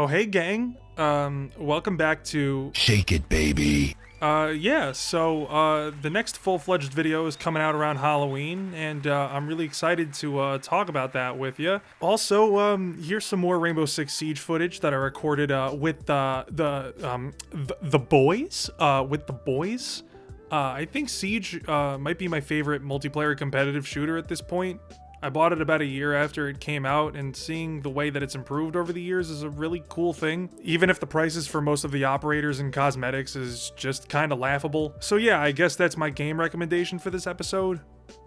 Oh, hey, gang. Welcome back to... Shake it, baby. The next full-fledged video is coming out around Halloween, and I'm really excited to talk about that with you. Also, here's some more Rainbow Six Siege footage that I recorded with the boys. I think Siege might be my favorite multiplayer competitive shooter at this point. I bought it about a year after it came out, and seeing the way that it's improved over the years is a really cool thing, even if the prices for most of the operators and cosmetics is just kinda laughable. So yeah, I guess that's my game recommendation for this episode.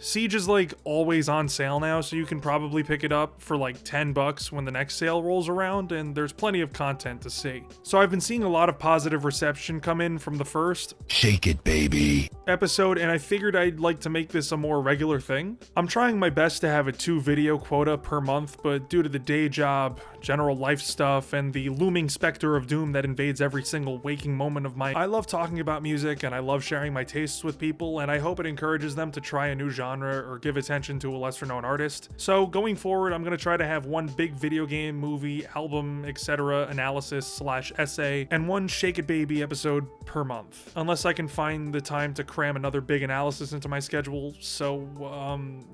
Siege is like always on sale now, so you can probably pick it up for like $10 when the next sale rolls around, and there's plenty of content to see. So I've been seeing a lot of positive reception come in from the first Shake it, baby episode, and I figured I'd like to make this a more regular thing. I'm trying my best to have a 2 video quota per month, but due to the day job, general life stuff, and the looming specter of doom that invades every single waking moment of my... I love talking about music, and I love sharing my tastes with people, and I hope it encourages them to try a new genre or give attention to a lesser known artist. So going forward, I'm gonna try to have one big video game, movie, album, etc. analysis / essay, and one Shake It Baby episode per month. Unless I can find the time to cram another big analysis into my schedule,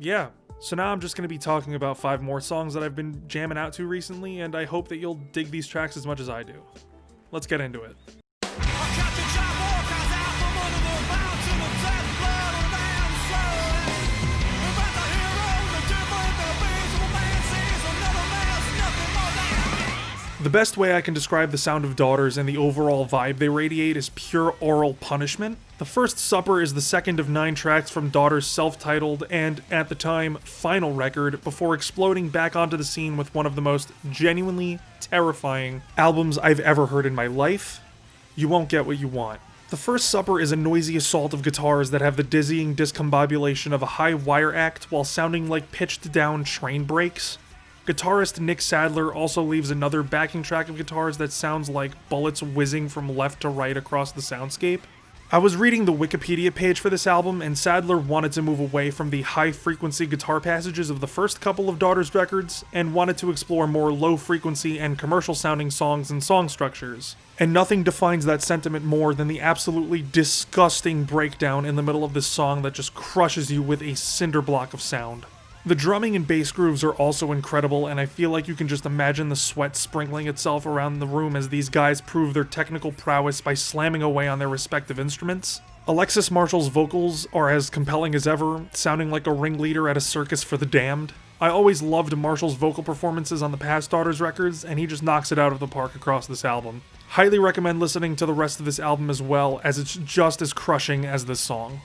yeah. So now I'm just going to be talking about 5 more songs that I've been jamming out to recently, and I hope that you'll dig these tracks as much as I do. Let's get into it. The best way I can describe the sound of Daughters and the overall vibe they radiate is pure oral punishment. The First Supper is the second of 9 tracks from Daughters' self-titled and, at the time, final record before exploding back onto the scene with one of the most genuinely terrifying albums I've ever heard in my life. You won't get what you want. The First Supper is a noisy assault of guitars that have the dizzying discombobulation of a high wire act while sounding like pitched down train brakes. Guitarist Nick Sadler also leaves another backing track of guitars that sounds like bullets whizzing from left to right across the soundscape. I was reading the Wikipedia page for this album, and Sadler wanted to move away from the high-frequency guitar passages of the first couple of Daughters records, and wanted to explore more low-frequency and commercial-sounding songs and song structures. And nothing defines that sentiment more than the absolutely disgusting breakdown in the middle of this song that just crushes you with a cinder block of sound. The drumming and bass grooves are also incredible, and I feel like you can just imagine the sweat sprinkling itself around the room as these guys prove their technical prowess by slamming away on their respective instruments. Alexis Marshall's vocals are as compelling as ever, sounding like a ringleader at a circus for the damned. I always loved Marshall's vocal performances on the past Daughters records, and he just knocks it out of the park across this album. Highly recommend listening to the rest of this album as well, as it's just as crushing as this song.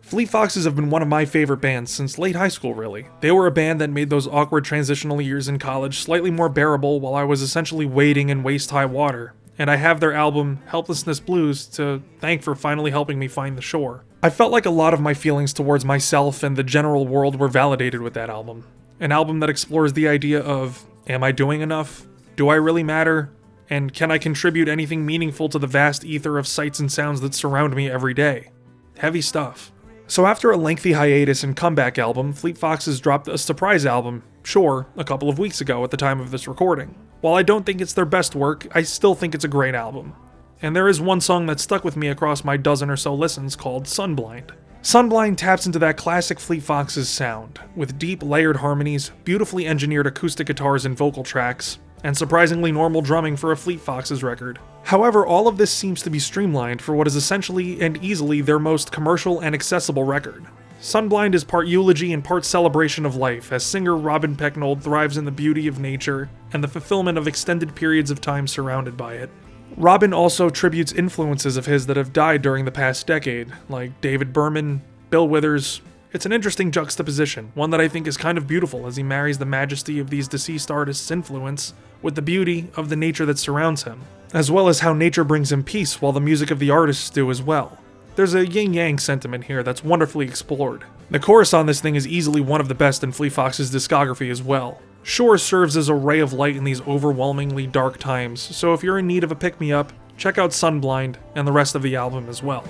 Fleet Foxes have been one of my favorite bands since late high school, really. They were a band that made those awkward transitional years in college slightly more bearable while I was essentially wading in waist-high water, and I have their album, Helplessness Blues, to thank for finally helping me find the shore. I felt like a lot of my feelings towards myself and the general world were validated with that album. An album that explores the idea of, am I doing enough? Do I really matter? And can I contribute anything meaningful to the vast ether of sights and sounds that surround me every day? Heavy stuff. So after a lengthy hiatus and comeback album, Fleet Foxes dropped a surprise album, Shore, a couple of weeks ago at the time of this recording. While I don't think it's their best work, I still think it's a great album. And there is one song that stuck with me across my dozen or so listens called Sunblind. Sunblind taps into that classic Fleet Foxes sound, with deep layered harmonies, beautifully engineered acoustic guitars and vocal tracks, and surprisingly normal drumming for a Fleet Foxes record. However, all of this seems to be streamlined for what is essentially and easily their most commercial and accessible record. Sunblind is part eulogy and part celebration of life, as singer Robin Pecknold thrives in the beauty of nature and the fulfillment of extended periods of time surrounded by it. Robin also tributes influences of his that have died during the past decade, like David Berman, Bill Withers. It's an interesting juxtaposition, one that I think is kind of beautiful as he marries the majesty of these deceased artists' influence with the beauty of the nature that surrounds him, as well as how nature brings him peace while the music of the artists do as well. There's a yin-yang sentiment here that's wonderfully explored. The chorus on this thing is easily one of the best in Fleet Fox's discography as well. Shore serves as a ray of light in these overwhelmingly dark times, so if you're in need of a pick-me-up, check out Sunblind and the rest of the album as well.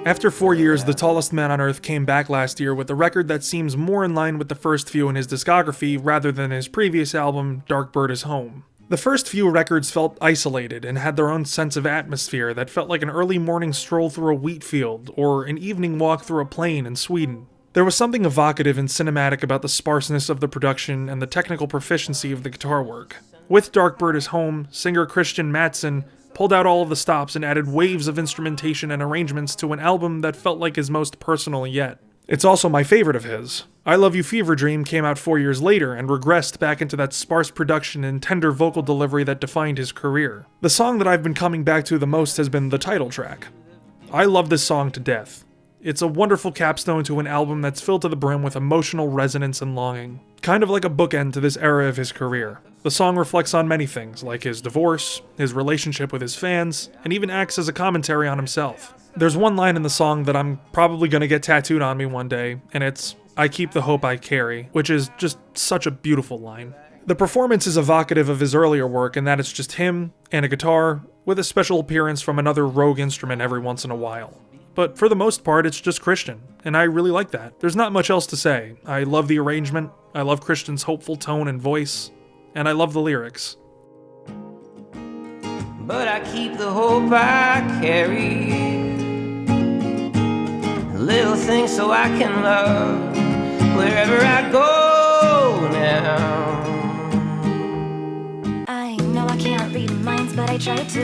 After 4 years, The Tallest Man on Earth came back last year with a record that seems more in line with the first few in his discography rather than his previous album, Dark Bird Is Home. The first few records felt isolated and had their own sense of atmosphere that felt like an early morning stroll through a wheat field or an evening walk through a plain in Sweden. There was something evocative and cinematic about the sparseness of the production and the technical proficiency of the guitar work. With Dark Bird Is Home, singer Christian Mattsson pulled out all of the stops and added waves of instrumentation and arrangements to an album that felt like his most personal yet. It's also my favorite of his. I Love You Fever Dream came out 4 years later and regressed back into that sparse production and tender vocal delivery that defined his career. The song that I've been coming back to the most has been the title track. I love this song to death. It's a wonderful capstone to an album that's filled to the brim with emotional resonance and longing. Kind of like a bookend to this era of his career. The song reflects on many things, like his divorce, his relationship with his fans, and even acts as a commentary on himself. There's one line in the song that I'm probably gonna get tattooed on me one day, and it's, "I keep the hope I carry," which is just such a beautiful line. The performance is evocative of his earlier work in that it's just him and a guitar, with a special appearance from another rogue instrument every once in a while. But for the most part, it's just Christian, and I really like that. There's not much else to say. I love the arrangement, I love Christian's hopeful tone and voice, and I love the lyrics. But I keep the hope I carry, little things so I can love wherever I go now. I know I can't read minds, but I try to.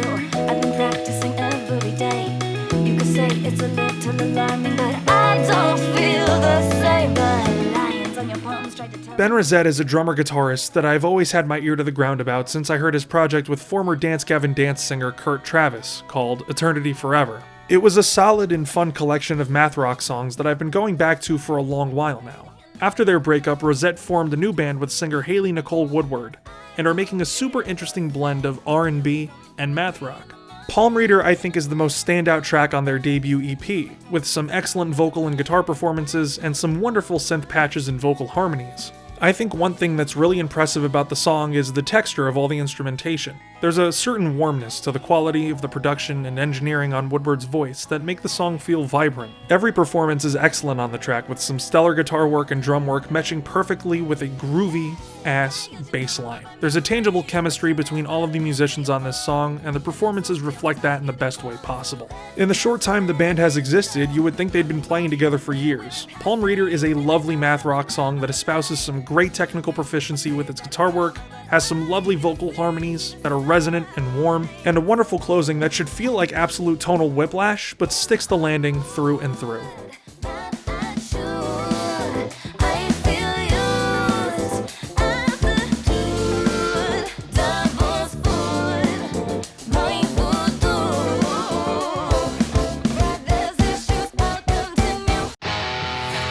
I've been practicing every day. You could say it's a little alarming, but I don't feel the same. But lions on your palms tried to tell Ben Rosette is a drummer-guitarist that I've always had my ear to the ground about since I heard his project with former Dance Gavin Dance singer Kurt Travis, called Eternity Forever. It was a solid and fun collection of math rock songs that I've been going back to for a long while now. After their breakup, Rosette formed a new band with singer Haley Nicole Woodward, and are making a super interesting blend of R&B and math rock. Palm Reader, I think, is the most standout track on their debut EP, with some excellent vocal and guitar performances and some wonderful synth patches and vocal harmonies. I think one thing that's really impressive about the song is the texture of all the instrumentation. There's a certain warmness to the quality of the production and engineering on Woodward's voice that make the song feel vibrant. Every performance is excellent on the track, with some stellar guitar work and drum work matching perfectly with a groovy-ass bass line. There's a tangible chemistry between all of the musicians on this song, and the performances reflect that in the best way possible. In the short time the band has existed, you would think they'd been playing together for years. Palm Reader is a lovely math rock song that espouses some great technical proficiency with its guitar work, has some lovely vocal harmonies that are resonant and warm, and a wonderful closing that should feel like absolute tonal whiplash, but sticks the landing through and through.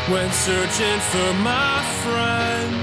When searching for my friend,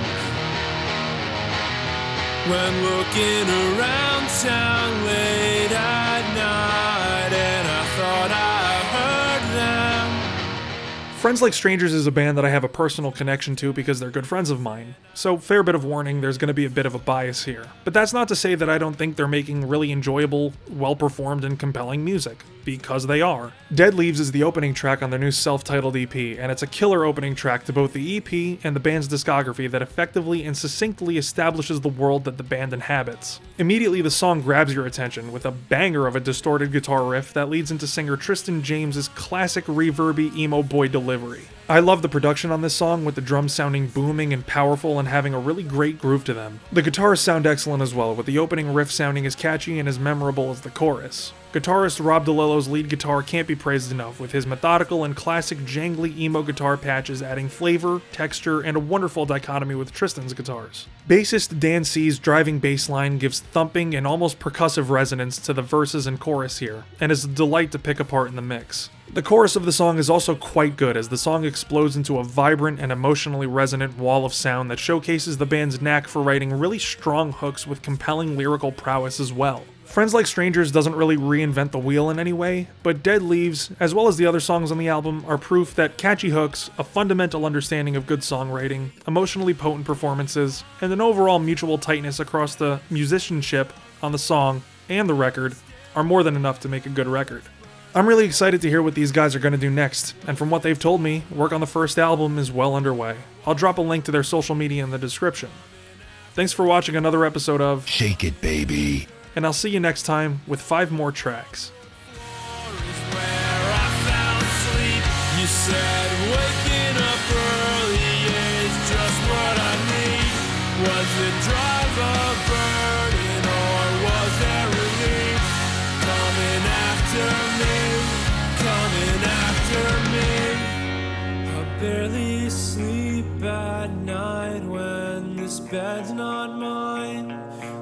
when looking around town late at night, and I thought I heard them. Friends Like Strangers is a band that I have a personal connection to because they're good friends of mine, so fair bit of warning, there's going to be a bit of a bias here. But that's not to say that I don't think they're making really enjoyable, well-performed, and compelling music, because they are. Dead Leaves is the opening track on their new self-titled EP, and it's a killer opening track to both the EP and the band's discography that effectively and succinctly establishes the world that the band inhabits. Immediately, the song grabs your attention with a banger of a distorted guitar riff that leads into singer Tristan James's classic reverby emo boy delivery. delivery. I love the production on this song, with the drums sounding booming and powerful and having a really great groove to them. The guitars sound excellent as well, with the opening riff sounding as catchy and as memorable as the chorus. Guitarist Rob DeLillo's lead guitar can't be praised enough, with his methodical and classic jangly emo guitar patches adding flavor, texture, and a wonderful dichotomy with Tristan's guitars. Bassist Dan C's driving bass line gives thumping and almost percussive resonance to the verses and chorus here, and is a delight to pick apart in the mix. The chorus of the song is also quite good, as the song explodes into a vibrant and emotionally resonant wall of sound that showcases the band's knack for writing really strong hooks with compelling lyrical prowess as well. Friends Like Strangers doesn't really reinvent the wheel in any way, but Dead Leaves, as well as the other songs on the album, are proof that catchy hooks, a fundamental understanding of good songwriting, emotionally potent performances, and an overall mutual tightness across the musicianship on the song and the record are more than enough to make a good record. I'm really excited to hear what these guys are going to do next, and from what they've told me, work on the first album is well underway. I'll drop a link to their social media in the description. Thanks for watching another episode of Shake it, baby. And I'll see you next time with 5 more tracks. You said waking up early is just what I need. Was the drive a burden or was there relief? Coming after me. I barely sleep at night when this bed's not mine.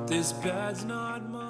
This bed's not mine.